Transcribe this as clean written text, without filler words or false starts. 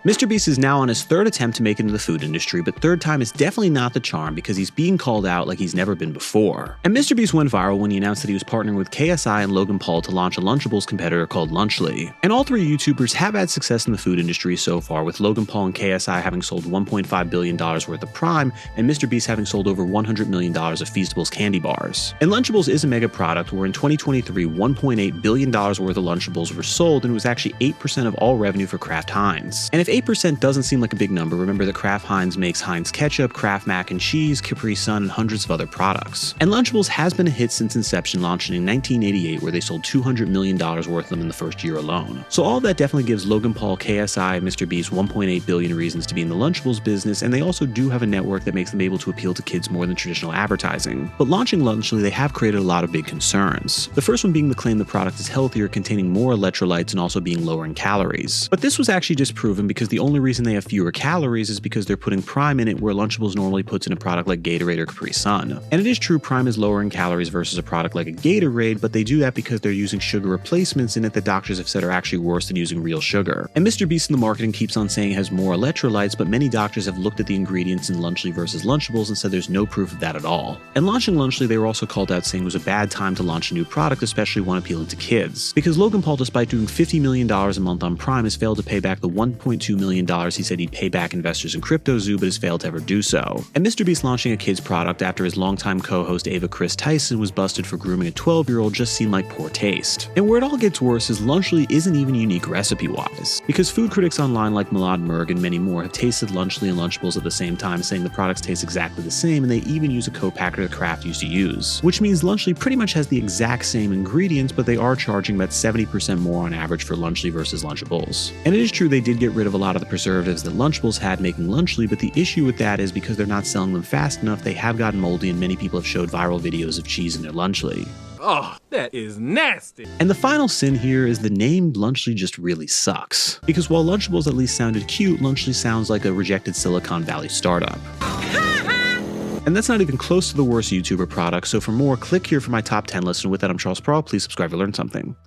MrBeast is now on his third attempt to make it into the food industry, but third time is definitely not the charm because he's being called out like he's never been before. And MrBeast went viral when he announced that he was partnering with KSI and Logan Paul to launch a Lunchables competitor called Lunchly. And all three YouTubers have had success in the food industry so far, with Logan Paul and KSI having sold $1.5 billion worth of Prime, and MrBeast having sold over $100 million of Feastables candy bars. And Lunchables is a mega product where in 2023, $1.8 billion worth of Lunchables were sold, and it was actually 8% of all revenue for Kraft Heinz. And if 8% doesn't seem like a big number, remember that Kraft Heinz makes Heinz Ketchup, Kraft Mac and Cheese, Capri Sun, and hundreds of other products. And Lunchables has been a hit since inception, launching in 1988, where they sold $200 million worth of them in the first year alone. So all of that definitely gives Logan Paul, KSI, and MrBeast 1.8 billion reasons to be in the Lunchables business, and they also do have a network that makes them able to appeal to kids more than traditional advertising. But launching Lunchly, they have created a lot of big concerns. The first one being the claim the product is healthier, containing more electrolytes, and also being lower in calories. But this was actually disproven because the only reason they have fewer calories is because they're putting Prime in it, where Lunchables normally puts in a product like Gatorade or Capri Sun. And it is true Prime is lower in calories versus a product like a Gatorade, but they do that because they're using sugar replacements in it that doctors have said are actually worse than using real sugar. And MrBeast in the marketing keeps on saying it has more electrolytes, but many doctors have looked at the ingredients in Lunchly versus Lunchables and said there's no proof of that at all. And launching Lunchly, they were also called out saying it was a bad time to launch a new product, especially one appealing to kids. Because Logan Paul, despite doing $50 million a month on Prime, has failed to pay back the $1.2 million he said he'd pay back investors in CryptoZoo, but has failed to ever do so. And MrBeast launching a kids product after his longtime co-host Ava Chris Tyson was busted for grooming a 12-year-old just seemed like poor taste. And where it all gets worse is Lunchly isn't even unique recipe-wise, because food critics online like Milad Merg and many more have tasted Lunchly and Lunchables at the same time, saying the products taste exactly the same, and they even use a co-packer that Kraft used to use. Which means Lunchly pretty much has the exact same ingredients, but they are charging about 70% more on average for Lunchly versus Lunchables. And it is true they did get rid of a lot of the preservatives that Lunchables had making Lunchly, but the issue with that is because they're not selling them fast enough, they have gotten moldy, and many people have showed viral videos of cheese in their Lunchly. Oh, that is nasty. And the final sin here is the name Lunchly just really sucks. Because while Lunchables at least sounded cute, Lunchly sounds like a rejected Silicon Valley startup. And that's not even close to the worst YouTuber product, so for more, click here for my top 10 list, and with that, I'm Charles Pearl. Please subscribe to learn something.